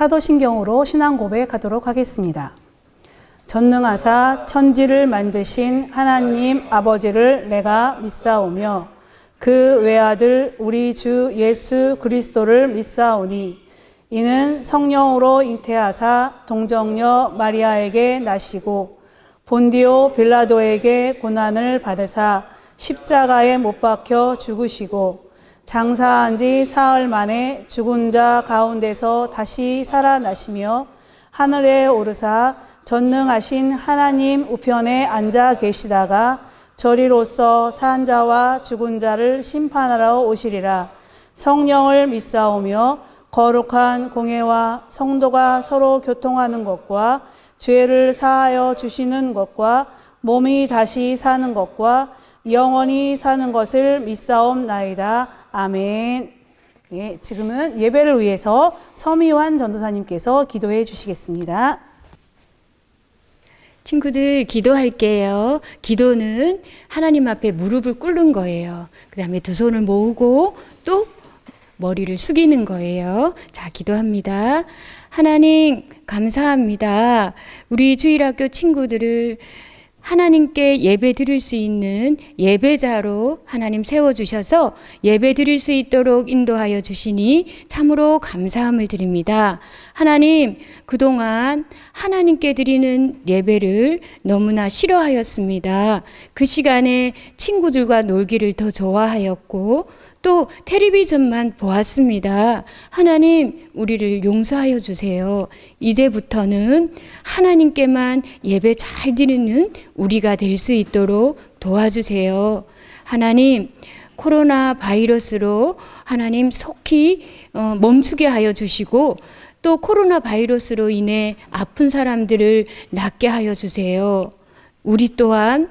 사도신경으로 신앙 고백하도록 하겠습니다. 전능하사 천지를 만드신 하나님 아버지를 내가 믿사오며 그 외아들 우리 주 예수 그리스도를 믿사오니 이는 성령으로 잉태하사 동정녀 마리아에게 나시고 본디오 빌라도에게 고난을 받으사 십자가에 못 박혀 죽으시고 장사한 지 사흘 만에 죽은 자 가운데서 다시 살아나시며 하늘에 오르사 전능하신 하나님 우편에 앉아 계시다가 저리로서 산 자와 죽은 자를 심판하러 오시리라. 성령을 믿사오며 거룩한 공회와 성도가 서로 교통하는 것과 죄를 사하여 주시는 것과 몸이 다시 사는 것과 영원히 사는 것을 믿사옵나이다. 아멘. 네, 지금은 예배를 위해서 서미환 전도사님께서 기도해 주시겠습니다. 친구들 기도할게요. 기도는 하나님 앞에 무릎을 꿇는 거예요. 그 다음에 두 손을 모으고 또 머리를 숙이는 거예요. 자, 기도합니다. 하나님 감사합니다. 우리 주일학교 친구들을 하나님께 예배 드릴 수 있는 예배자로 하나님 세워주셔서 예배 드릴 수 있도록 인도하여 주시니 참으로 감사함을 드립니다. 하나님, 그동안 하나님께 드리는 예배를 너무나 싫어하였습니다. 그 시간에 친구들과 놀기를 더 좋아하였고 또 텔레비전만 보았습니다. 하나님, 우리를 용서하여 주세요. 이제부터는 하나님께만 예배 잘 드리는 우리가 될 수 있도록 도와주세요. 하나님, 코로나 바이러스로 하나님 속히 멈추게 하여 주시고 또 코로나 바이러스로 인해 아픈 사람들을 낫게 하여 주세요. 우리 또한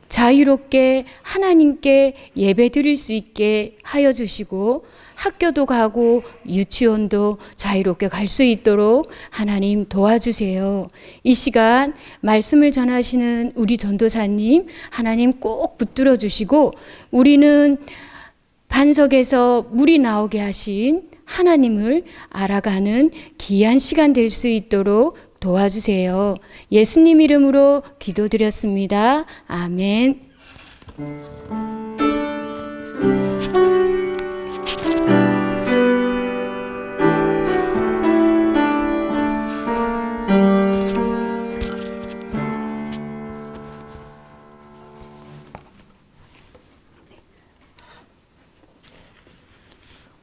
자유롭게 하나님께 예배 드릴 수 있게 하여 주시고 학교도 가고 유치원도 자유롭게 갈 수 있도록 하나님 도와주세요. 이 시간 말씀을 전하시는 우리 전도사님 하나님 꼭 붙들어 주시고 우리는 반석에서 물이 나오게 하신 하나님을 알아가는 귀한 시간 될 수 있도록 도와주세요. 예수님 이름으로 기도드렸습니다. 아멘.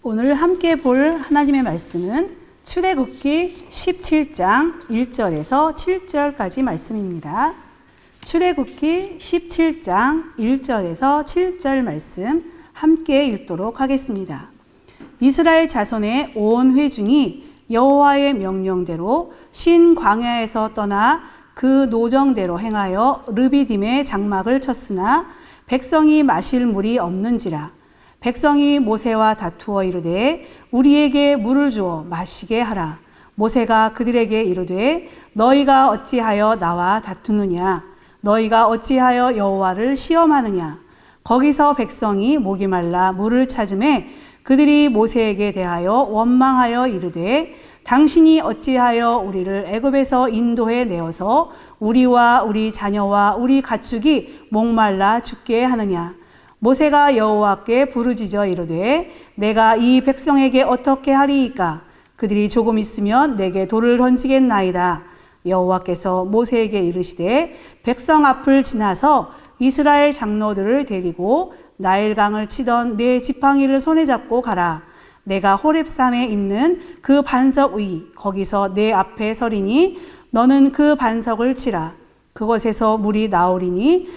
오늘 함께 볼 하나님의 말씀은 출애굽기 17장 1절에서 7절까지 말씀입니다. 출애굽기 17장 1절에서 7절 말씀 함께 읽도록 하겠습니다. 이스라엘 자손의 온 회중이 여호와의 명령대로 신 광야에서 떠나 그 노정대로 행하여 르비딤의 장막을 쳤으나 백성이 마실 물이 없는지라. 백성이 모세와 다투어 이르되 우리에게 물을 주어 마시게 하라. 모세가 그들에게 이르되 너희가 어찌하여 나와 다투느냐? 너희가 어찌하여 여호와를 시험하느냐? 거기서 백성이 목이 말라 물을 찾음에 그들이 모세에게 대하여 원망하여 이르되 당신이 어찌하여 우리를 애굽에서 인도해 내어서 우리와 우리 자녀와 우리 가축이 목말라 죽게 하느냐? 모세가 여호와께 부르짖어 이르되 내가 이 백성에게 어떻게 하리이까? 그들이 조금 있으면 내게 돌을 던지겠나이다. 여호와께서 모세에게 이르시되 백성 앞을 지나서 이스라엘 장로들을 데리고 나일강을 치던 네 지팡이를 손에 잡고 가라. 내가 호렙산에 있는 그 반석 위 거기서 내 앞에 서리니 너는 그 반석을 치라. 그곳에서 물이 나오리니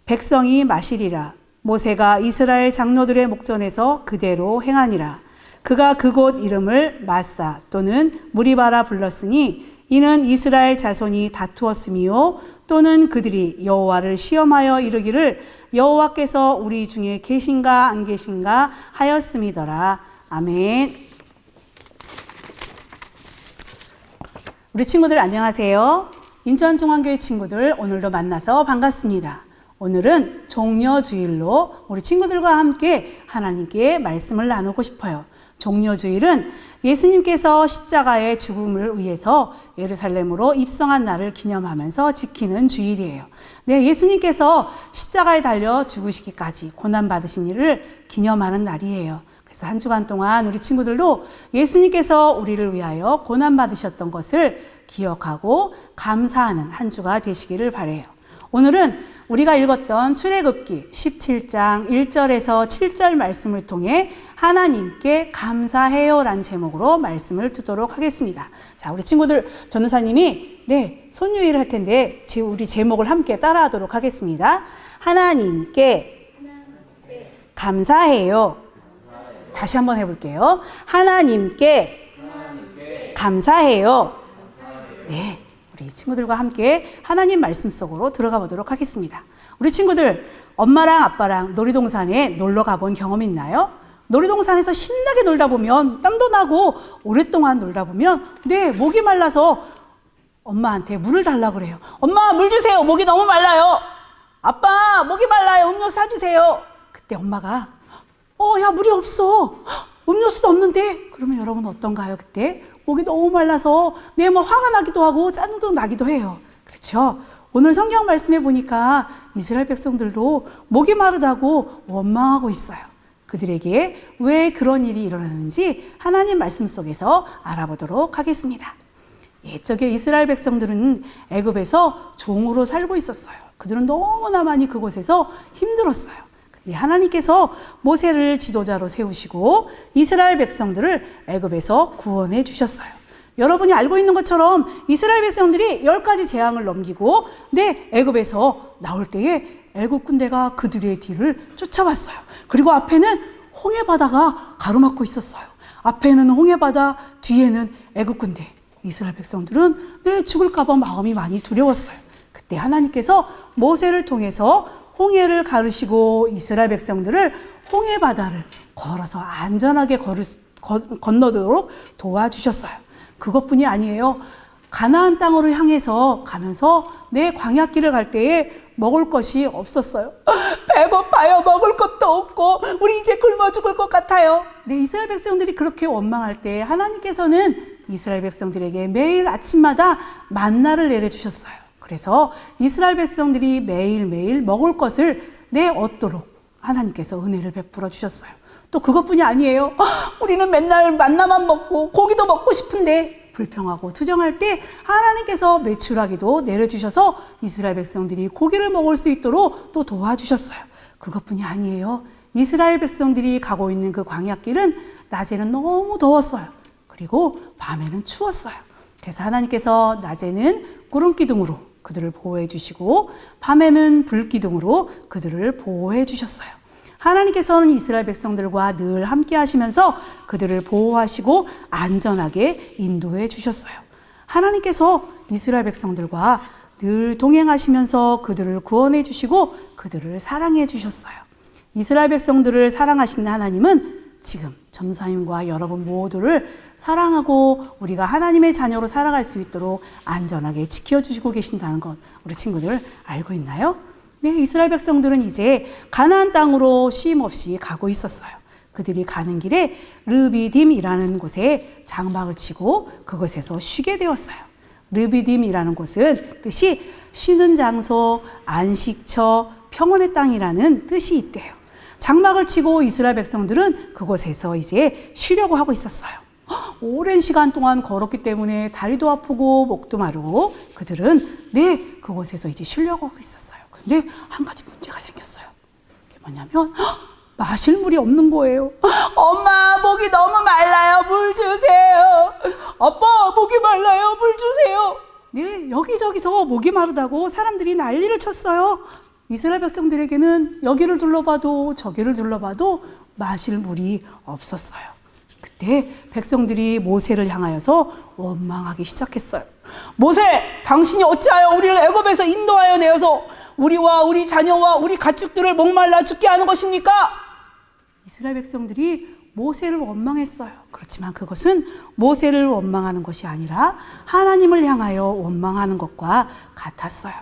백성이 마시리라. 모세가 이스라엘 장로들의 목전에서 그대로 행하니라. 그가 그곳 이름을 마사 또는 무리바라 불렀으니 이는 이스라엘 자손이 다투었으며 또는 그들이 여호와를 시험하여 이르기를 여호와께서 우리 중에 계신가 안 계신가 하였음이더라. 아멘. 우리 친구들 안녕하세요. 인천중앙교회 친구들 오늘도 만나서 반갑습니다. 오늘은 종려주일로 우리 친구들과 함께 하나님께 말씀을 나누고 싶어요. 종려주일은 예수님께서 십자가의 죽음을 위해서 예루살렘으로 입성한 날을 기념하면서 지키는 주일이에요. 네, 예수님께서 십자가에 달려 죽으시기까지 고난받으신 일을 기념하는 날이에요. 그래서 한 주간 동안 우리 친구들도 예수님께서 우리를 위하여 고난받으셨던 것을 기억하고 감사하는 한 주가 되시기를 바라요. 오늘은 우리가 읽었던 출애굽기 17장 1절에서 7절 말씀을 통해 하나님께 감사해요라는 제목으로 말씀을 듣도록 하겠습니다. 자, 우리 친구들 전도사님이 손유일을 할 텐데 우리 제목을 함께 따라하도록 하겠습니다. 하나님께 감사해요. 다시 한번 해볼게요. 하나님께 감사해요. 네. 우리 친구들과 함께 하나님 말씀 속으로 들어가 보도록 하겠습니다. 우리 친구들, 엄마랑 아빠랑 놀이동산에 놀러 가본 경험이 있나요? 놀이동산에서 신나게 놀다 보면, 땀도 나고 오랫동안 놀다 보면 목이 말라서 엄마한테 물을 달라고 그래요. 엄마, 물 주세요. 목이 너무 말라요. 아빠, 목이 말라요. 음료수 사주세요. 그때 엄마가 야, 물이 없어. 음료수도 없는데. 그러면 여러분 어떤가요? 그때 목이 너무 말라서 화가 나기도 하고 짜증도 나기도 해요. 그렇죠? 오늘 성경 말씀에 보니까 이스라엘 백성들도 목이 마르다고 원망하고 있어요. 그들에게 왜 그런 일이 일어나는지 하나님 말씀 속에서 알아보도록 하겠습니다. 옛적에 이스라엘 백성들은 애굽에서 종으로 살고 있었어요. 그들은 너무나 많이 그곳에서 힘들었어요. 하나님께서 모세를 지도자로 세우시고 이스라엘 백성들을 애굽에서 구원해 주셨어요. 여러분이 알고 있는 것처럼 이스라엘 백성들이 10가지 재앙을 넘기고 애굽에서 나올 때에 애굽 군대가 그들의 뒤를 쫓아왔어요. 그리고 앞에는 홍해바다가 가로막고 있었어요. 앞에는 홍해바다, 뒤에는 애굽 군대. 이스라엘 백성들은 죽을까 봐 마음이 많이 두려웠어요. 그때 하나님께서 모세를 통해서 홍해를 가르시고 이스라엘 백성들을 홍해바다를 걸어서 안전하게 건너도록 도와주셨어요. 그것뿐이 아니에요. 가나안 땅으로 향해서 가면서 광야길을 갈 때에 먹을 것이 없었어요. 배고파요. 먹을 것도 없고 우리 이제 굶어 죽을 것 같아요. 이스라엘 백성들이 그렇게 원망할 때 하나님께서는 이스라엘 백성들에게 매일 아침마다 만나를 내려주셨어요. 그래서 이스라엘 백성들이 매일매일 먹을 것을 얻도록 하나님께서 은혜를 베풀어 주셨어요. 또 그것뿐이 아니에요. 우리는 맨날 만나만 먹고 고기도 먹고 싶은데 불평하고 투정할 때 하나님께서 메추라기도 내려주셔서 이스라엘 백성들이 고기를 먹을 수 있도록 또 도와주셨어요. 그것뿐이 아니에요. 이스라엘 백성들이 가고 있는 그 광야길은 낮에는 너무 더웠어요. 그리고 밤에는 추웠어요. 그래서 하나님께서 낮에는 구름기둥으로 그들을 보호해 주시고 밤에는 불기둥으로 그들을 보호해 주셨어요. 하나님께서는 이스라엘 백성들과 늘 함께 하시면서 그들을 보호하시고 안전하게 인도해 주셨어요. 하나님께서 이스라엘 백성들과 늘 동행하시면서 그들을 구원해 주시고 그들을 사랑해 주셨어요. 이스라엘 백성들을 사랑하시는 하나님은 지금 전도사님과 여러분 모두를 사랑하고 우리가 하나님의 자녀로 살아갈 수 있도록 안전하게 지켜주시고 계신다는 것 우리 친구들 알고 있나요? 이스라엘 백성들은 이제 가나안 땅으로 쉼 없이 가고 있었어요. 그들이 가는 길에 르비딤이라는 곳에 장막을 치고 그곳에서 쉬게 되었어요. 르비딤이라는 곳은 뜻이 쉬는 장소, 안식처, 평온의 땅이라는 뜻이 있대요. 장막을 치고 이스라엘 백성들은 그곳에서 이제 쉬려고 하고 있었어요. 오랜 시간 동안 걸었기 때문에 다리도 아프고 목도 마르고 그들은 그곳에서 이제 쉬려고 하고 있었어요. 근데 한 가지 문제가 생겼어요. 그게 뭐냐면 마실 물이 없는 거예요. 엄마, 목이 너무 말라요. 물 주세요. 아빠, 목이 말라요. 물 주세요. 여기저기서 목이 마르다고 사람들이 난리를 쳤어요. 이스라엘 백성들에게는 여기를 둘러봐도 저기를 둘러봐도 마실 물이 없었어요. 그때 백성들이 모세를 향하여서 원망하기 시작했어요. 모세, 당신이 어찌하여 우리를 애굽에서 인도하여 내어서 우리와 우리 자녀와 우리 가축들을 목말라 죽게 하는 것입니까? 이스라엘 백성들이 모세를 원망했어요. 그렇지만 그것은 모세를 원망하는 것이 아니라 하나님을 향하여 원망하는 것과 같았어요.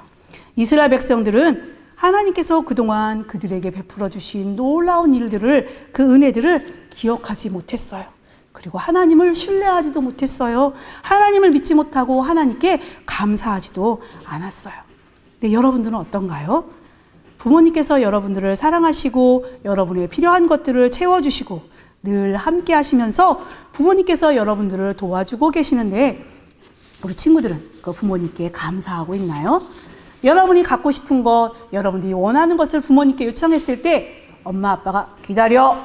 이스라엘 백성들은 하나님께서 그동안 그들에게 베풀어 주신 놀라운 일들을, 그 은혜들을 기억하지 못했어요. 그리고 하나님을 신뢰하지도 못했어요. 하나님을 믿지 못하고 하나님께 감사하지도 않았어요. 근데 여러분들은 어떤가요? 부모님께서 여러분들을 사랑하시고 여러분의 필요한 것들을 채워주시고 늘 함께 하시면서 부모님께서 여러분들을 도와주고 계시는데 우리 친구들은 그 부모님께 감사하고 있나요? 여러분이 갖고 싶은 것, 여러분들이 원하는 것을 부모님께 요청했을 때 엄마 아빠가 기다려,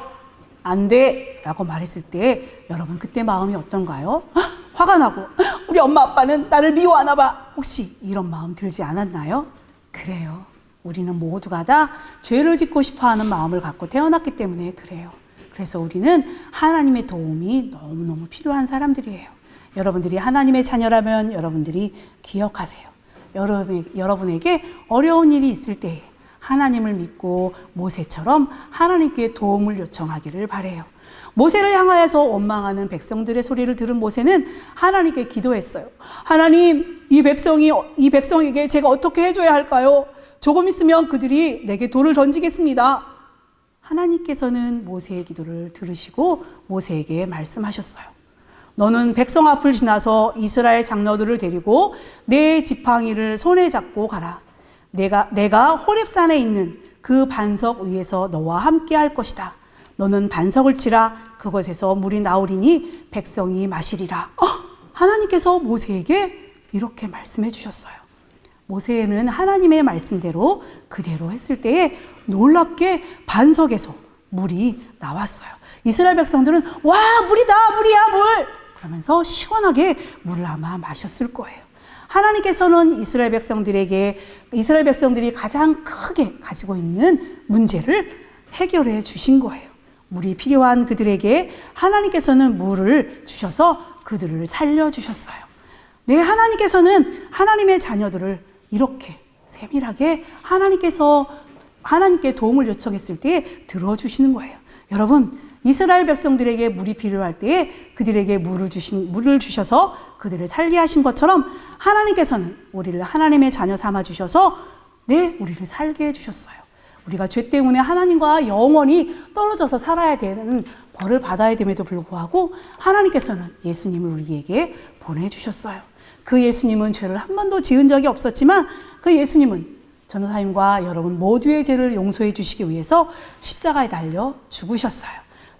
안 돼 라고 말했을 때 여러분 그때 마음이 어떤가요? 화가 나고 우리 엄마 아빠는 나를 미워하나 봐. 혹시 이런 마음 들지 않았나요? 그래요. 우리는 모두가 다 죄를 짓고 싶어하는 마음을 갖고 태어났기 때문에 그래요. 그래서 우리는 하나님의 도움이 너무너무 필요한 사람들이에요. 여러분들이 하나님의 자녀라면 여러분들이 기억하세요. 여러분에게 어려운 일이 있을 때 하나님을 믿고 모세처럼 하나님께 도움을 요청하기를 바라요. 모세를 향하여서 원망하는 백성들의 소리를 들은 모세는 하나님께 기도했어요. 하나님, 이 백성에게 제가 어떻게 해줘야 할까요? 조금 있으면 그들이 내게 돌을 던지겠습니다. 하나님께서는 모세의 기도를 들으시고 모세에게 말씀하셨어요. 너는 백성 앞을 지나서 이스라엘 장로들을 데리고 내 지팡이를 손에 잡고 가라. 내가 호렙산에 있는 그 반석 위에서 너와 함께 할 것이다. 너는 반석을 치라. 그것에서 물이 나오리니 백성이 마시리라. 하나님께서 모세에게 이렇게 말씀해 주셨어요. 모세는 하나님의 말씀대로 그대로 했을 때에 놀랍게 반석에서 물이 나왔어요. 이스라엘 백성들은 와, 물이다, 물이야, 물! 그러면서 시원하게 물을 아마 마셨을 거예요. 하나님께서는 이스라엘 백성들이 가장 크게 가지고 있는 문제를 해결해 주신 거예요. 물이 필요한 그들에게 하나님께서는 물을 주셔서 그들을 살려주셨어요. 네, 하나님께서는 하나님의 자녀들을 이렇게 세밀하게 하나님께 도움을 요청했을 때 들어주시는 거예요. 여러분, 이스라엘 백성들에게 물이 필요할 때에 그들에게 물을 주셔서 그들을 살게 하신 것처럼 하나님께서는 우리를 하나님의 자녀 삼아 주셔서 우리를 살게 해주셨어요. 우리가 죄 때문에 하나님과 영원히 떨어져서 살아야 되는 벌을 받아야 됨에도 불구하고 하나님께서는 예수님을 우리에게 보내주셨어요. 그 예수님은 죄를 한 번도 지은 적이 없었지만 그 예수님은 전도사님과 여러분 모두의 죄를 용서해 주시기 위해서 십자가에 달려 죽으셨어요.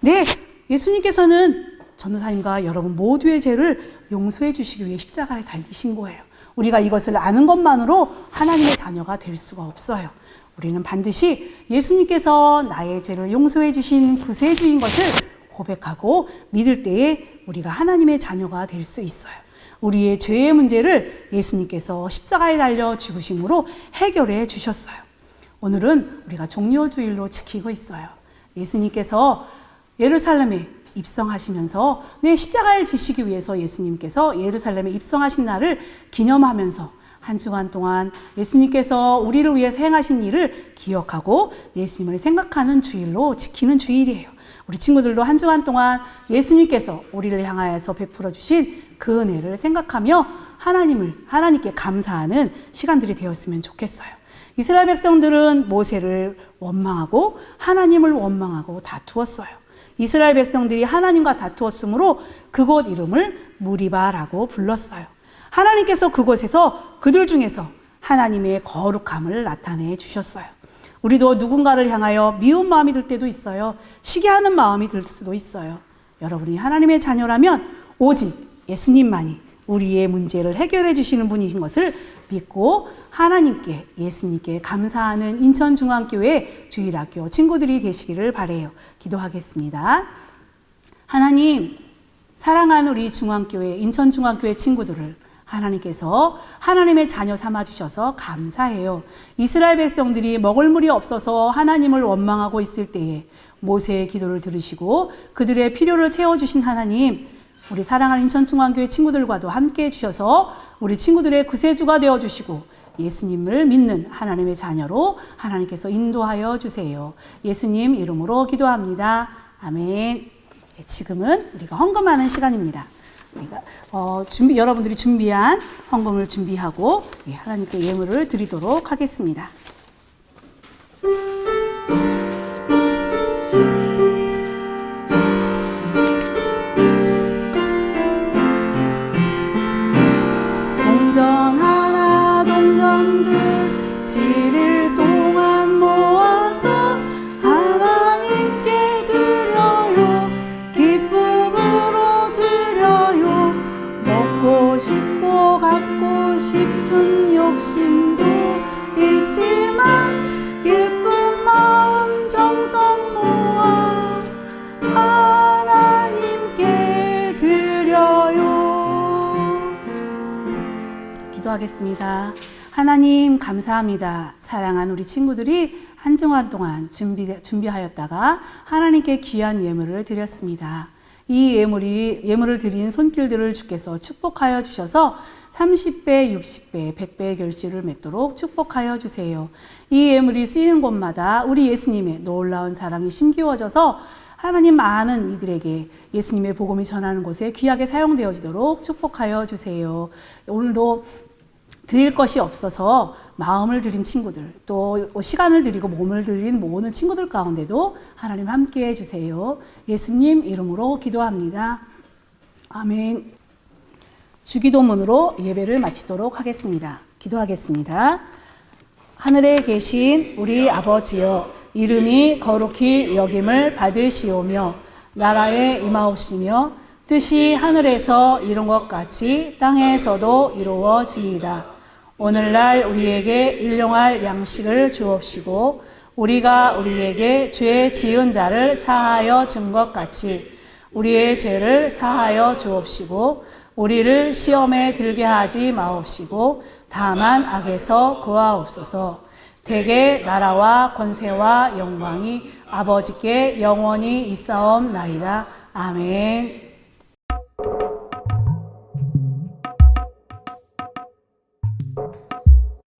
네, 예수님께서는 전도사님과 여러분 모두의 죄를 용서해 주시기 위해 십자가에 달리신 거예요. 우리가 이것을 아는 것만으로 하나님의 자녀가 될 수가 없어요. 우리는 반드시 예수님께서 나의 죄를 용서해 주신 구세주인 것을 고백하고 믿을 때에 우리가 하나님의 자녀가 될 수 있어요. 우리의 죄의 문제를 예수님께서 십자가에 달려 죽으심으로 해결해 주셨어요. 오늘은 우리가 종료주일로 지키고 있어요. 예수님께서 예루살렘에 입성하시면서 십자가를 지시기 위해서 예수님께서 예루살렘에 입성하신 날을 기념하면서 한 주간 동안 예수님께서 우리를 위해서 행하신 일을 기억하고 예수님을 생각하는 주일로 지키는 주일이에요. 우리 친구들도 한 주간 동안 예수님께서 우리를 향하여서 베풀어 주신 그 은혜를 생각하며 하나님께 감사하는 시간들이 되었으면 좋겠어요. 이스라엘 백성들은 모세를 원망하고 하나님을 원망하고 다투었어요. 이스라엘 백성들이 하나님과 다투었으므로 그곳 이름을 무리바라고 불렀어요. 하나님께서 그곳에서 그들 중에서 하나님의 거룩함을 나타내 주셨어요. 우리도 누군가를 향하여 미운 마음이 들 때도 있어요. 시기하는 마음이 들 수도 있어요. 여러분이 하나님의 자녀라면 오직 예수님만이 우리의 문제를 해결해 주시는 분이신 것을 믿고 하나님께, 예수님께 감사하는 인천중앙교회 주일학교 친구들이 되시기를 바라요. 기도하겠습니다. 하나님, 사랑하는 우리 중앙교회, 인천중앙교회 친구들을 하나님께서 하나님의 자녀 삼아주셔서 감사해요. 이스라엘 백성들이 먹을 물이 없어서 하나님을 원망하고 있을 때에 모세의 기도를 들으시고 그들의 필요를 채워주신 하나님, 우리 사랑하는 인천중앙교회 친구들과도 함께 해주셔서 우리 친구들의 구세주가 되어주시고 예수님을 믿는 하나님의 자녀로 하나님께서 인도하여 주세요. 예수님 이름으로 기도합니다. 아멘. 지금은 우리가 헌금하는 시간입니다. 우리가 여러분들이 준비한 헌금을 준비하고 하나님께 예물을 드리도록 하겠습니다. 주옵소서. 하나님께 드려요. 기쁨으로 드려요. 먹고 싶고 갖고 싶은 욕심도 있지만 예쁜 마음 정성 모아 하나님께 드려요. 기도하겠습니다. 하나님 감사합니다. 사랑하는 우리 친구들이 한 주간 동안 준비하였다가 하나님께 귀한 예물을 드렸습니다. 이 예물을 드린 손길들을 주께서 축복하여 주셔서 30배, 60배, 100배의 결실을 맺도록 축복하여 주세요. 이 예물이 쓰이는 곳마다 우리 예수님의 놀라운 사랑이 심기워져서 하나님 많은 이들에게 예수님의 복음이 전하는 곳에 귀하게 사용되어지도록 축복하여 주세요. 오늘도 드릴 것이 없어서 마음을 드린 친구들, 또 시간을 드리고 몸을 드린 모든 친구들 가운데도 하나님 함께해 주세요. 예수님 이름으로 기도합니다. 아멘. 주기도문으로 예배를 마치도록 하겠습니다. 기도하겠습니다. 하늘에 계신 우리 아버지여, 이름이 거룩히 여김을 받으시오며 나라에 임하옵시며 뜻이 하늘에서 이룬 것 같이 땅에서도 이루어지이다. 오늘날 우리에게 일용할 양식을 주옵시고 우리가 우리에게 죄 지은 자를 사하여 준 것 같이 우리의 죄를 사하여 주옵시고 우리를 시험에 들게 하지 마옵시고 다만 악에서 구하옵소서. 대개 나라와 권세와 영광이 아버지께 영원히 있사옵나이다. 아멘.